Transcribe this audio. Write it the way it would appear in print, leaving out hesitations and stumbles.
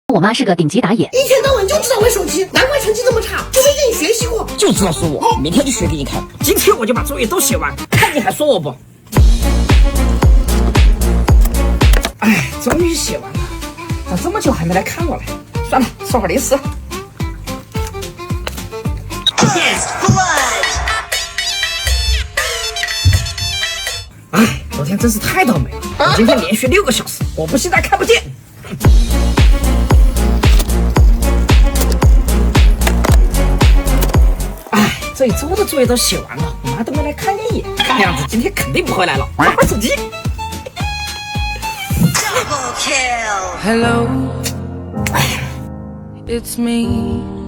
我妈是个顶级打野，一天到晚就知道玩手机，难怪成绩这么差，就没跟你学习过。就知道说我，明天就学给你看。今天我就把作业都写完，看你还说我不？哎，终于写完了，咋这么久还没来看我嘞？算了，说会儿历史。哎，昨天真是太倒霉了，我今天连续6个小时，我不信他看不见。哎，这一周的作业都写完了，我妈都没来看一眼，看样子今天肯定不回来了。玩会儿手机。Hello, it's me.